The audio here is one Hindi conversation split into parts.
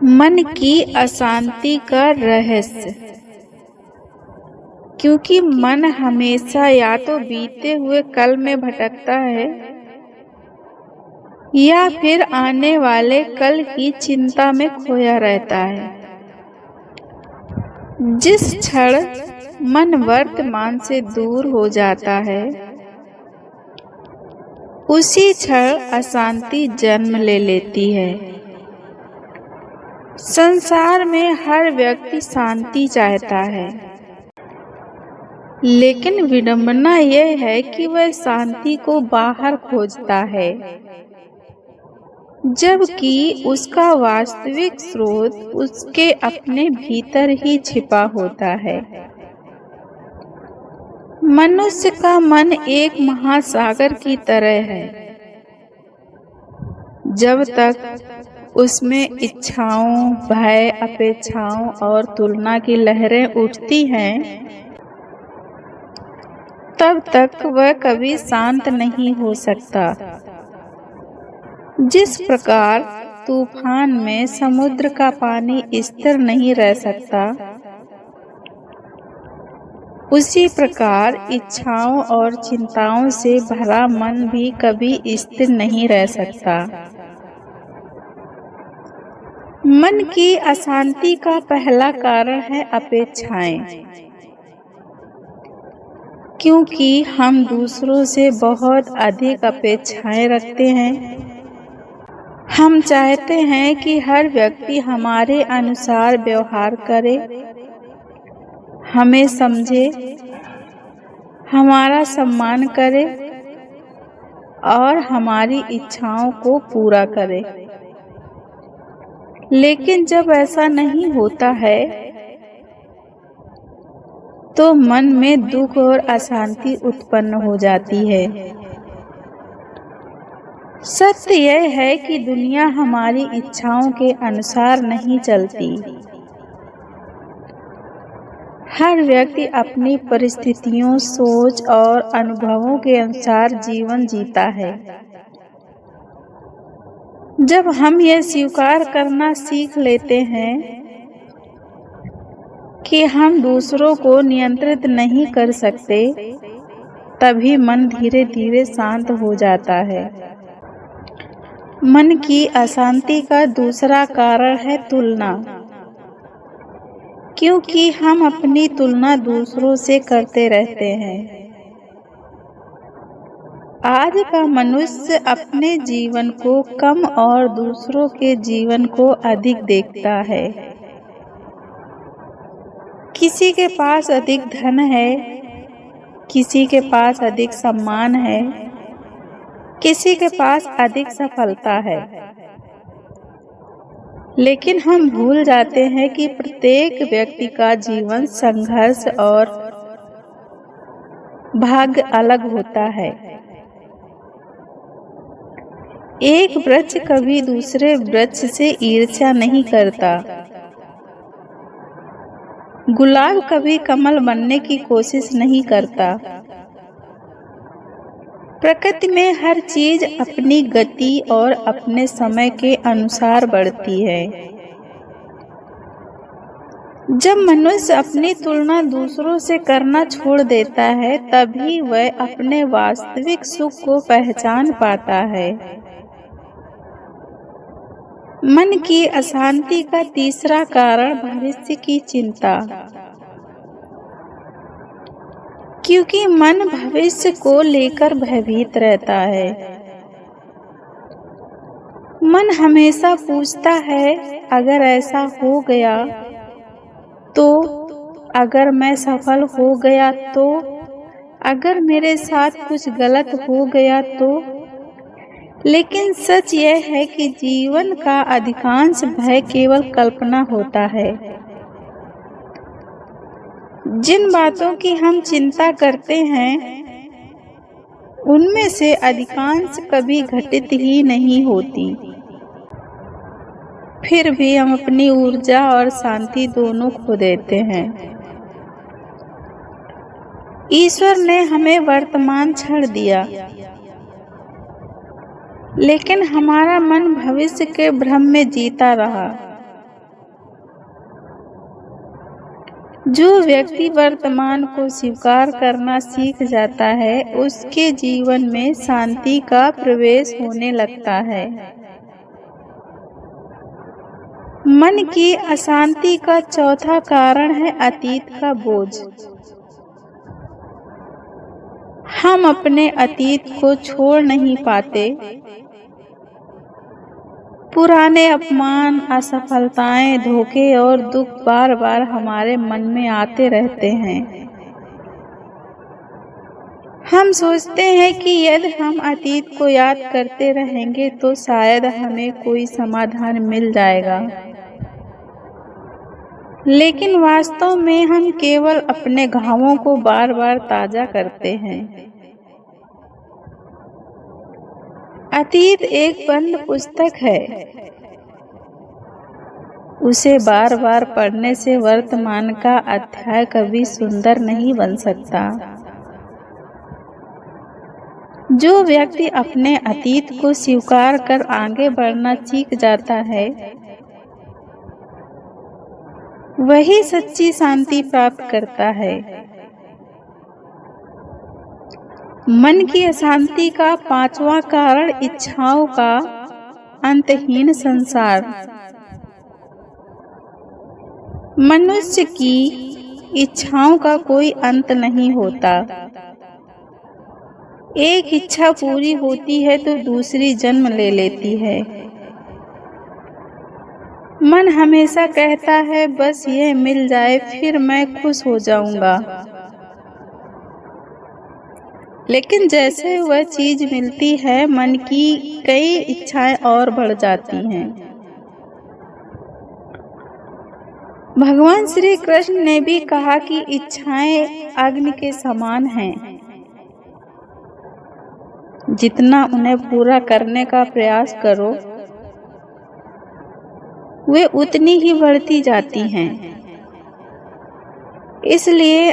मन की अशांति का रहस्य। क्योंकि मन हमेशा या तो बीते हुए कल में भटकता है या फिर आने वाले कल की चिंता में खोया रहता है। जिस क्षण मन वर्तमान से दूर हो जाता है उसी क्षण अशांति जन्म ले लेती है। संसार में हर व्यक्ति शांति चाहता है, लेकिन विडंबना यह है कि वह शांति को बाहर खोजता है, जबकि उसका वास्तविक स्रोत उसके अपने भीतर ही छिपा होता है। मनुष्य का मन एक महासागर की तरह है। जब तक उसमें इच्छाओं, भय, अपेक्षाओं और तुलना की लहरें उठती हैं, तब तक वह कभी शांत नहीं हो सकता। जिस प्रकार तूफान में समुद्र का पानी स्थिर नहीं रह सकता, उसी प्रकार इच्छाओं और चिंताओं से भरा मन भी कभी स्थिर नहीं रह सकता। मन की अशांति का पहला कारण है अपेक्षाएं। क्योंकि हम दूसरों से बहुत अधिक अपेक्षाएं रखते हैं। हम चाहते हैं कि हर व्यक्ति हमारे अनुसार व्यवहार करे, हमें समझे, हमारा सम्मान करे और हमारी इच्छाओं को पूरा करे। लेकिन जब ऐसा नहीं होता है तो मन में दुख और अशांति उत्पन्न हो जाती है। सत्य यह है कि दुनिया हमारी इच्छाओं के अनुसार नहीं चलती। हर व्यक्ति अपनी परिस्थितियों, सोच और अनुभवों के अनुसार जीवन जीता है। जब हम यह स्वीकार करना सीख लेते हैं कि हम दूसरों को नियंत्रित नहीं कर सकते, तभी मन धीरे धीरे शांत हो जाता है। मन की अशांति का दूसरा कारण है तुलना। क्योंकि हम अपनी तुलना दूसरों से करते रहते हैं। आज का मनुष्य अपने जीवन को कम और दूसरों के जीवन को अधिक देखता है। किसी के पास अधिक धन है, किसी के पास अधिक सम्मान है, किसी के पास अधिक सफलता है। लेकिन हम भूल जाते हैं कि प्रत्येक व्यक्ति का जीवन संघर्ष और भाग्य अलग होता है। एक वृक्ष कभी दूसरे वृक्ष से ईर्ष्या नहीं करता। गुलाब कभी कमल बनने की कोशिश नहीं करता। प्रकृति में हर चीज अपनी गति और अपने समय के अनुसार बढ़ती है। जब मनुष्य अपनी तुलना दूसरों से करना छोड़ देता है, तभी वह अपने वास्तविक सुख को पहचान पाता है। मन की अशांति का तीसरा कारण भविष्य की चिंता। क्योंकि मन भविष्य को लेकर भयभीत रहता है। मन हमेशा पूछता है, अगर ऐसा हो गया तो, अगर मैं सफल हो गया तो, अगर मेरे साथ कुछ गलत हो गया तो। लेकिन सच यह है कि जीवन का अधिकांश भय केवल कल्पना होता है। जिन बातों की हम चिंता करते हैं, उनमें से अधिकांश कभी घटित ही नहीं होती। फिर भी हम अपनी ऊर्जा और शांति दोनों खो देते हैं। ईश्वर ने हमें वर्तमान क्षण दिया, लेकिन हमारा मन भविष्य के भ्रम में जीता रहा। जो व्यक्ति वर्तमान को स्वीकार करना सीख जाता है, उसके जीवन में शांति का प्रवेश होने लगता है। मन की अशांति का चौथा कारण है अतीत का बोझ। हम अपने अतीत को छोड़ नहीं पाते। पुराने अपमान, असफलताएं, धोखे और दुख बार बार हमारे मन में आते रहते हैं। हम सोचते हैं कि यदि हम अतीत को याद करते रहेंगे तो शायद हमें कोई समाधान मिल जाएगा, लेकिन वास्तव में हम केवल अपने घावों को बार बार ताजा करते हैं। अतीत एक बंद पुस्तक है। उसे बार बार पढ़ने से वर्तमान का अध्याय कभी सुंदर नहीं बन सकता। जो व्यक्ति अपने अतीत को स्वीकार कर आगे बढ़ना सीख जाता है, वही सच्ची शांति प्राप्त करता है। मन की अशांति का पांचवा कारण इच्छाओं का अंतहीन संसार। मनुष्य की इच्छाओं का कोई अंत नहीं होता। एक इच्छा पूरी होती है तो दूसरी जन्म ले लेती है। मन हमेशा कहता है बस ये मिल जाए फिर मैं खुश हो जाऊंगा, लेकिन जैसे वह चीज मिलती है मन की कई इच्छाएं और बढ़ जाती हैं। भगवान श्री कृष्ण ने भी कहा कि इच्छाएं अग्नि के समान हैं। जितना उन्हें पूरा करने का प्रयास करो, वे उतनी ही बढ़ती जाती हैं। इसलिए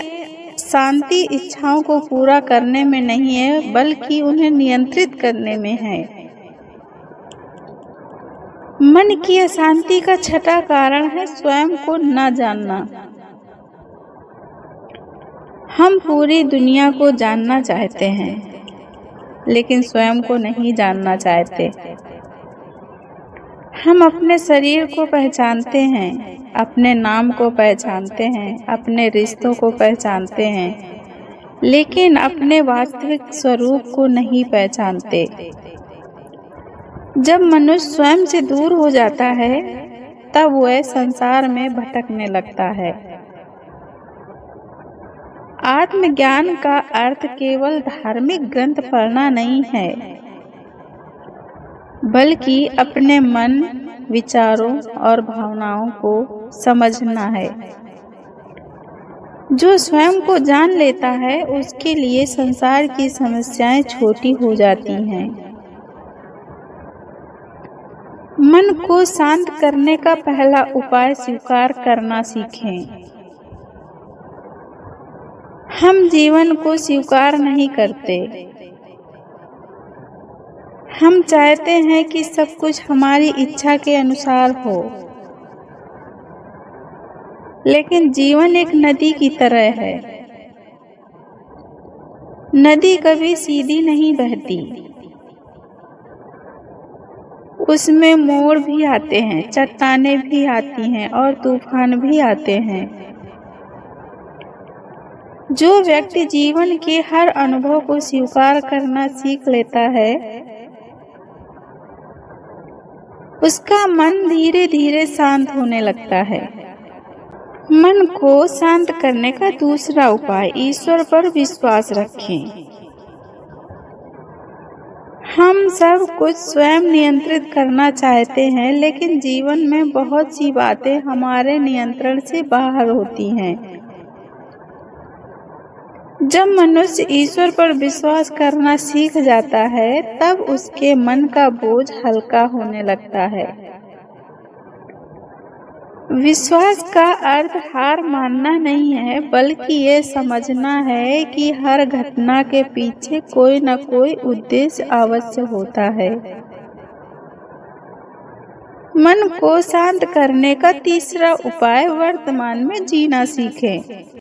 शांति इच्छाओं को पूरा करने में नहीं है, बल्कि उन्हें नियंत्रित करने में है। मन की अशांति का छठा कारण है स्वयं को न जानना। हम पूरी दुनिया को जानना चाहते हैं, लेकिन स्वयं को नहीं जानना चाहते। हम अपने शरीर को पहचानते हैं, अपने नाम को पहचानते हैं, अपने रिश्तों को पहचानते हैं, लेकिन अपने वास्तविक स्वरूप को नहीं पहचानते। जब मनुष्य स्वयं से दूर हो जाता है, तब वह संसार में भटकने लगता है। आत्मज्ञान का अर्थ केवल धार्मिक ग्रंथ पढ़ना नहीं है, बल्कि अपने मन, विचारों और भावनाओं को समझना है। जो स्वयं को जान लेता है, उसके लिए संसार की समस्याएं छोटी हो जाती हैं। मन को शांत करने का पहला उपाय स्वीकार करना सीखें। हम जीवन को स्वीकार नहीं करते। हम चाहते हैं कि सब कुछ हमारी इच्छा के अनुसार हो, लेकिन जीवन एक नदी की तरह है। नदी कभी सीधी नहीं बहती। उसमें मोड़ भी आते हैं, चट्टानें भी आती हैं और तूफान भी आते हैं। जो व्यक्ति जीवन के हर अनुभव को स्वीकार करना सीख लेता है, उसका मन धीरे धीरे शांत होने लगता है। मन को शांत करने का दूसरा उपाय ईश्वर पर विश्वास रखें। हम सब कुछ स्वयं नियंत्रित करना चाहते हैं, लेकिन जीवन में बहुत सी बातें हमारे नियंत्रण से बाहर होती हैं। जब मनुष्य ईश्वर पर विश्वास करना सीख जाता है, तब उसके मन का बोझ हल्का होने लगता है। विश्वास का अर्थ हार मानना नहीं है, बल्कि ये समझना है कि हर घटना के पीछे कोई न कोई उद्देश्य अवश्य होता है। मन को शांत करने का तीसरा उपाय वर्तमान में जीना सीखें।